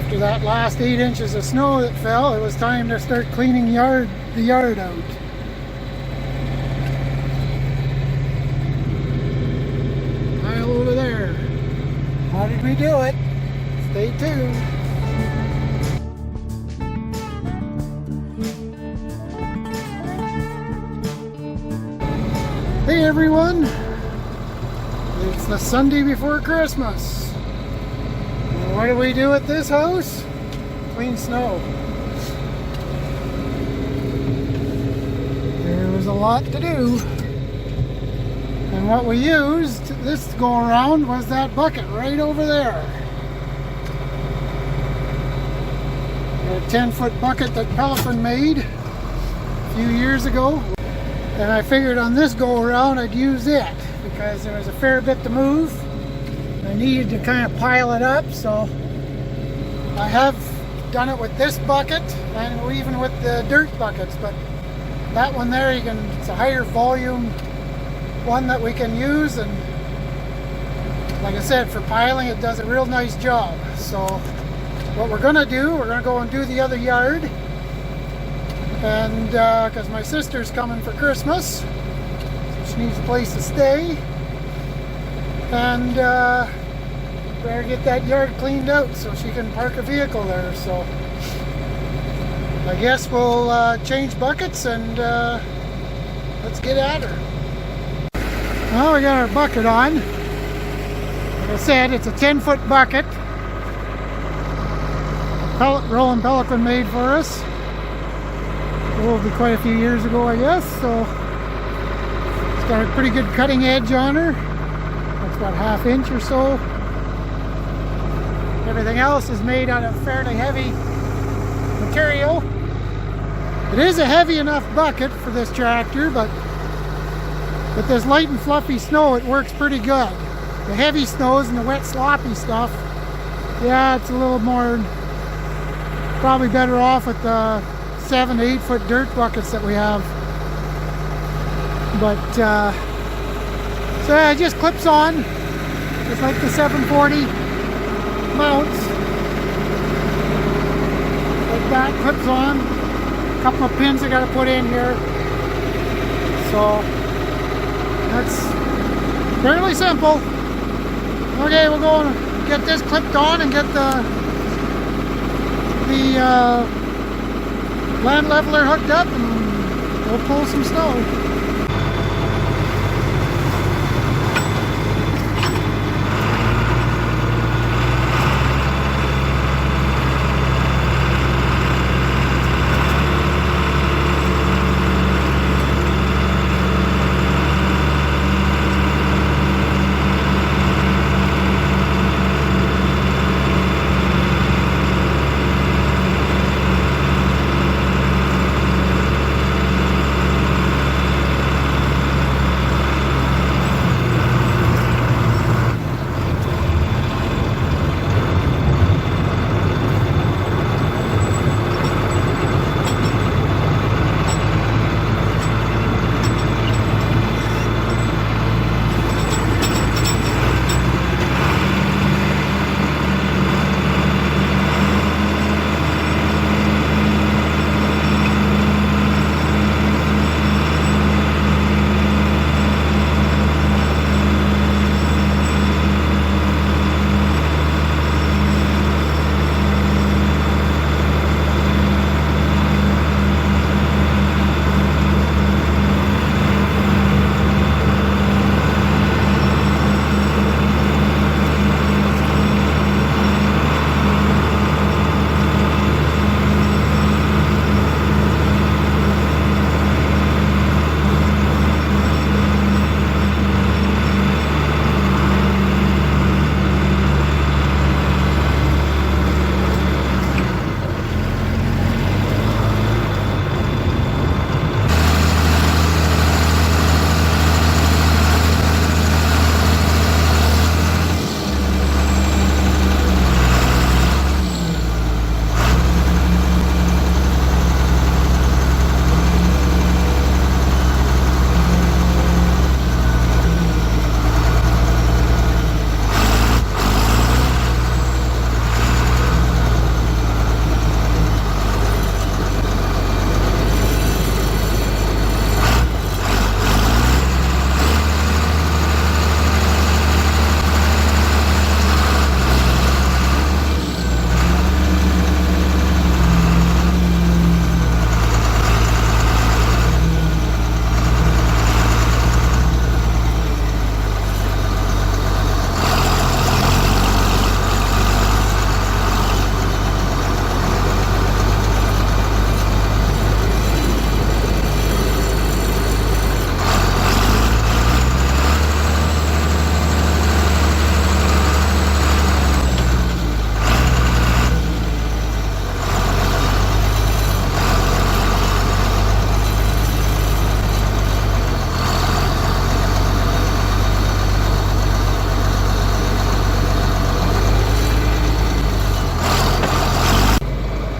After that last 8 inches of snow that fell, it was time to start cleaning the yard out. Pile over there. How did we do it? Stay tuned. Hey everyone, it's the Sunday before Christmas. And what do we do at this house? Clean snow. There was a lot to do. And what we used this go around was that bucket right over there. A 10-foot bucket that Pelican made a few years ago. And I figured on this go around I'd use it because there was a fair bit to move. I needed to kind of pile it up, so I have done it with this bucket and even with the dirt buckets, but that one there, it's a higher volume one that we can use, and like I said, for piling it does a real nice job. So what we're gonna do, we're gonna go and do the other yard. And because my sister's coming for Christmas, so she needs a place to stay, and better get that yard cleaned out so she can park a vehicle there. So I guess we'll change buckets and let's get at her. Well, we got our bucket on. Like I said, it's a 10-foot bucket. Rolling Pelican made for us. Will be quite a few years ago, I guess. So it's got a pretty good cutting edge on her. That's about 1/2 inch or so. Everything else is made out of fairly heavy material. It is a heavy enough bucket for this tractor, but with this light and fluffy snow, it works pretty good. The heavy snows and the wet sloppy stuff, yeah, it's a little more, probably better off with the 7 to 8 foot dirt buckets that we have. But so yeah, it just clips on just like the 740 mounts, like that, clips on. A couple of pins I got to put in here, so that's fairly simple. Okay, we'll go and get this clipped on and get the land leveler hooked up, and we'll pull some snow.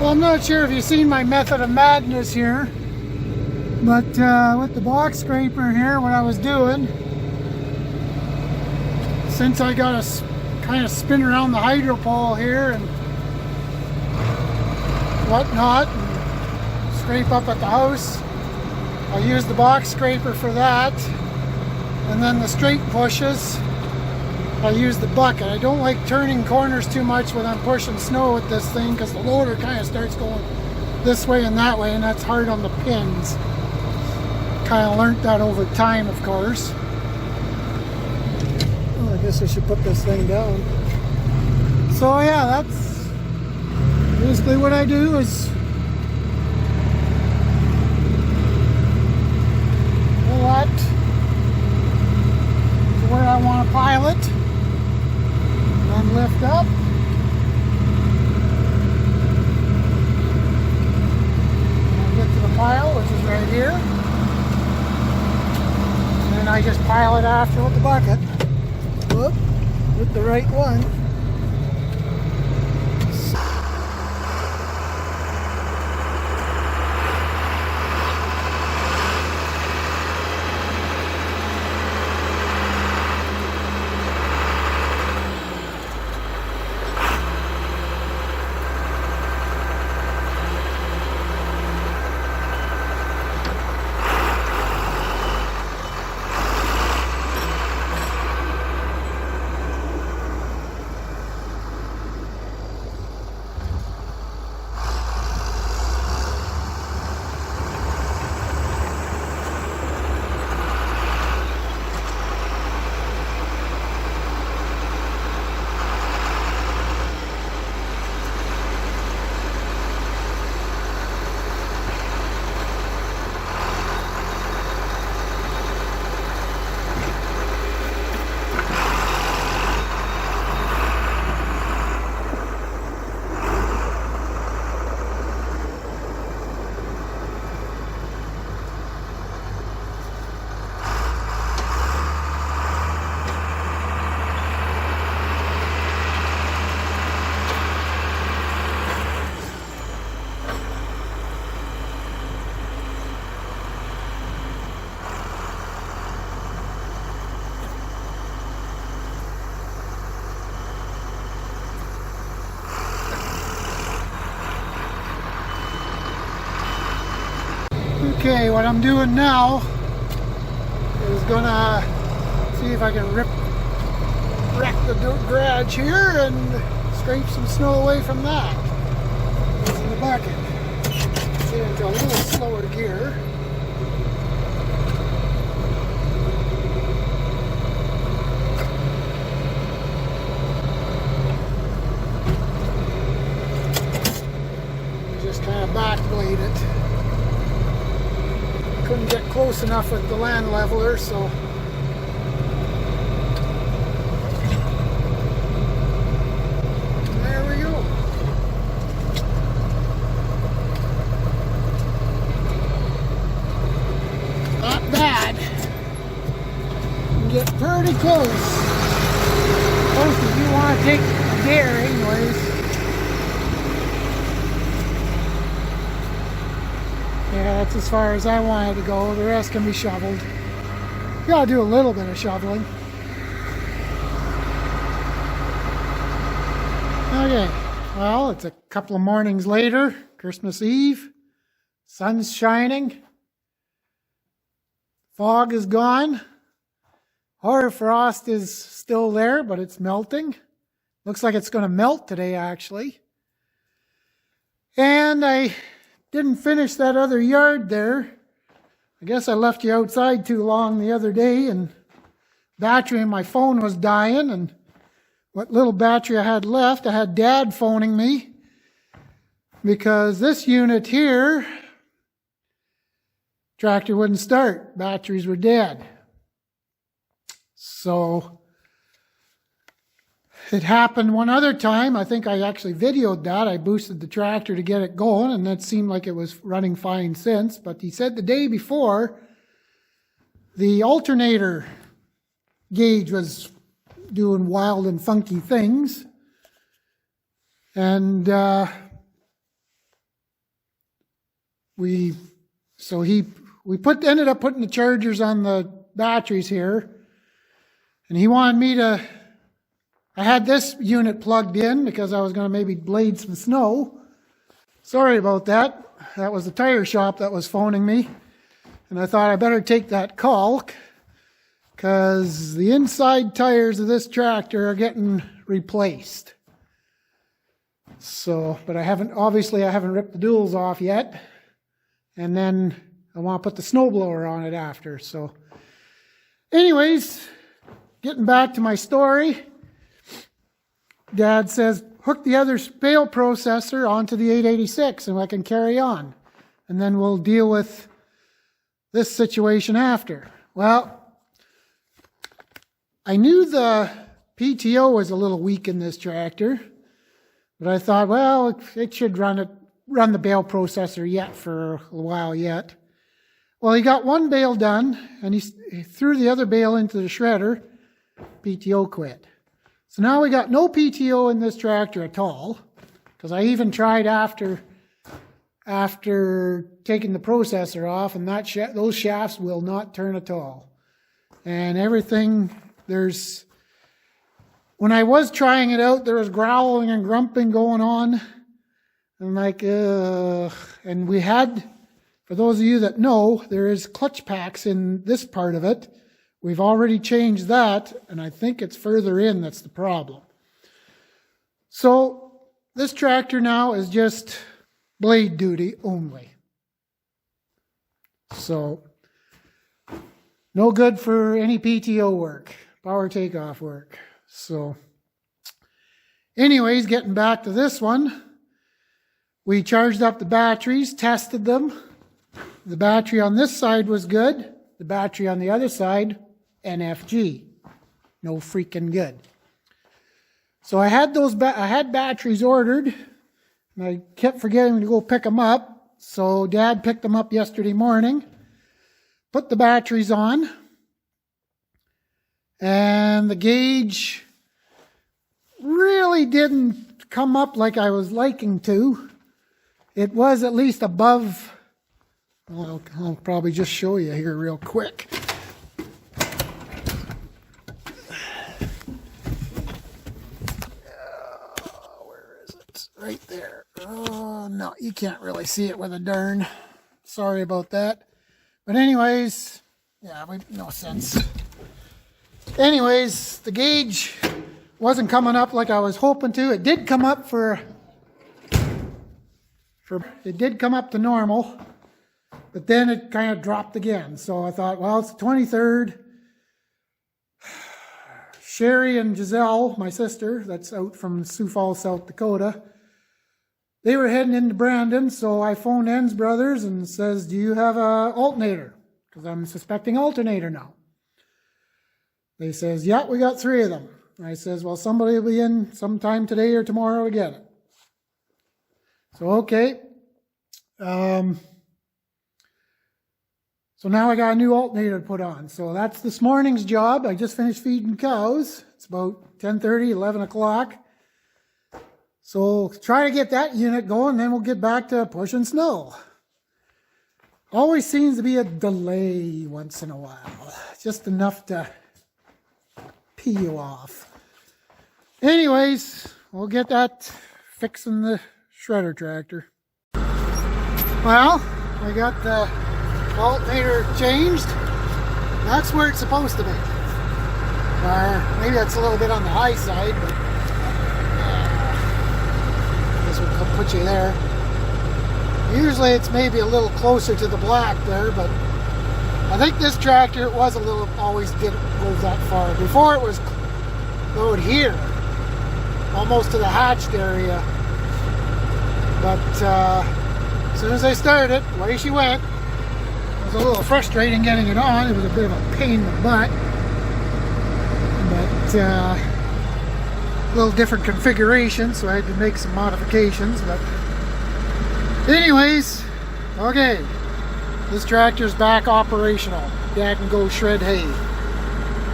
Well, I'm not sure if you've seen my method of madness here, but with the box scraper here, what I was doing, since I got to kind of spin around the hydro pole here and whatnot, and scrape up at the house, I use the box scraper for that, and then the straight pushes, I use the bucket. I don't like turning corners too much when I'm pushing snow with this thing, because the loader kind of starts going this way and that way, and that's hard on the pins. Kind of learned that over time, of course. Oh, I guess I should put this thing down. So yeah, that's basically what I do is pull that to where I want to pile it. And lift up. And get to the pile, which is right here. And then I just pile it after with the bucket. Whoop, with the right one. Okay, what I'm doing now is gonna see if I can wreck the garage here and scrape some snow away from that. Using the bucket. Get into a little slower gear. Just kind of back blade it. Couldn't get close enough with the land leveler, so there we go. Not bad. Get pretty close. Close as you want to take the gear anyways. Yeah, that's as far as I wanted to go. The rest can be shoveled. Gotta do a little bit of shoveling. Okay, well, it's a couple of mornings later, Christmas Eve. Sun's shining. Fog is gone. Hoarfrost is still there, but it's melting. Looks like it's going to melt today, actually. And I didn't finish that other yard there. I guess I left you outside too long the other day, and battery in my phone was dying, and what little battery I had left, I had Dad phoning me because this unit here, tractor wouldn't start. Batteries were dead. So it happened one other time. I think I actually videoed that. I boosted the tractor to get it going, and it seemed like it was running fine since. But he said the day before, the alternator gauge was doing wild and funky things. And we ended up putting the chargers on the batteries here, and he wanted me to. I had this unit plugged in because I was going to maybe blade some snow. Sorry about that. That was the tire shop that was phoning me, and I thought I better take that call because the inside tires of this tractor are getting replaced. So, but I haven't ripped the duals off yet, and then I want to put the snowblower on it after. So anyways, getting back to my story, Dad says hook the other bale processor onto the 886 and I can carry on, and then we'll deal with this situation after. Well, I knew the PTO was a little weak in this tractor, but I thought, well, it should run the bale processor yet for a while yet. Well, he got one bale done, and he threw the other bale into the shredder. PTO quit. So now we got no PTO in this tractor at all, because I even tried after taking the processor off, and those shafts will not turn at all. And everything, when I was trying it out, there was growling and grumping going on. I'm like, and we had, for those of you that know, there is clutch packs in this part of it. We've already changed that, and I think it's further in that's the problem. So this tractor now is just blade duty only. So no good for any PTO work, power takeoff work. So anyways, getting back to this one, we charged up the batteries, tested them. The battery on this side was good. The battery on the other side, NFG. No freaking good. So I had batteries ordered, and I kept forgetting to go pick them up. So Dad picked them up yesterday morning, put the batteries on, and the gauge really didn't come up like I was liking to. It was at least above. Well, I'll probably just show you here real quick. Where is it? Right there. Oh, no, you can't really see it with a darn. Sorry about that. But anyways, yeah, no sense. Anyways, the gauge wasn't coming up like I was hoping to. It did come up it did come up to normal, but then it kind of dropped again. So I thought, well, it's the 23rd. Sherry and Giselle, my sister, that's out from Sioux Falls, South Dakota, they were heading into Brandon, so I phoned Enns Brothers and says, do you have an alternator? Because I'm suspecting alternator now. They says, yeah, we got 3 of them. I says, well, somebody will be in sometime today or tomorrow to get it. So, okay. So now I got a new alternator to put on. So that's this morning's job. I just finished feeding cows. It's about 10:30, 11 o'clock. So try to get that unit going, then we'll get back to pushing snow. Always seems to be a delay once in a while. Just enough to pee you off. Anyways, we'll get that fixing the shredder tractor. Well, I got the alternator changed. That's where it's supposed to be. Or maybe that's a little bit on the high side, but this will put you there. Usually it's maybe a little closer to the black there, but I think this tractor it was a little always goes that far. Before it was lowered here, almost to the hatched area. But as soon as I started it, away she went. It was a little frustrating getting it on. It was a bit of a pain in the butt. But a little different configuration, so I had to make some modifications. But anyways, okay. This tractor's back operational. Dad can go shred hay.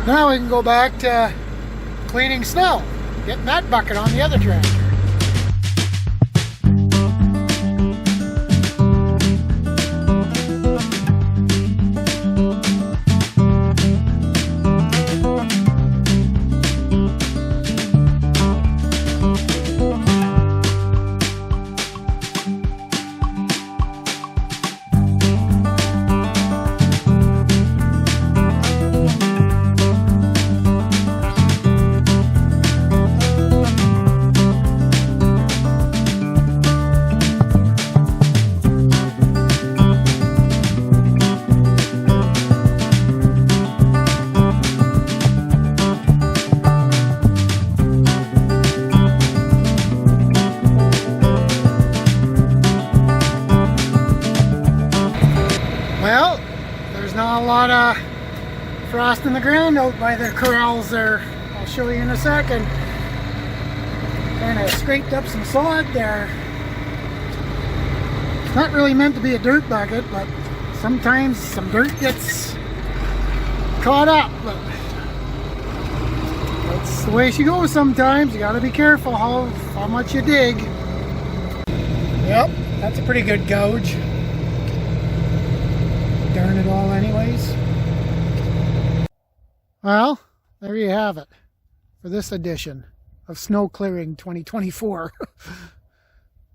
Now we can go back to cleaning snow. Getting that bucket on the other tractor. frosting the ground out by the corrals there. I'll show you in a second. Kind of scraped up some sod there. It's not really meant to be a dirt bucket, but sometimes some dirt gets caught up. But that's the way she goes sometimes. You gotta be careful how much you dig. Yep, that's a pretty good gouge. Darn it all anyways. Well, there you have it for this edition of Snow Clearing 2024.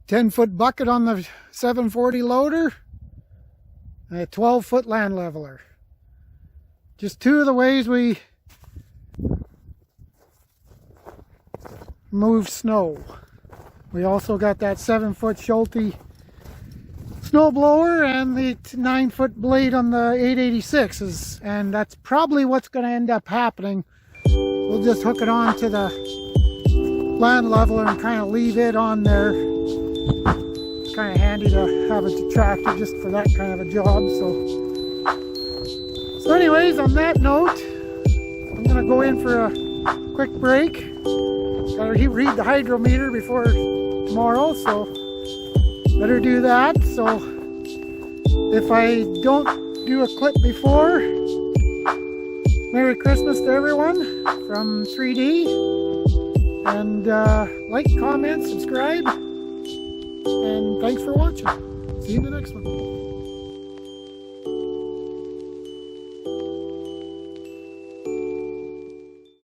10-foot bucket on the 740 loader and a 12-foot land leveler. Just two of the ways we move snow. We also got that 7-foot Schulte snow blower and the 9-foot blade on the 886s, and that's probably what's going to end up happening. We'll just hook it on to the land leveler and kind of leave it on there. It's kind of handy to have a tractor just for that kind of a job. So anyways, on that note, I'm going to go in for a quick break. Gotta read the hydrometer before tomorrow, so better do that. So if I don't do a clip before, Merry Christmas to everyone from 3D, and like, comment, subscribe, and thanks for watching. See you in the next one.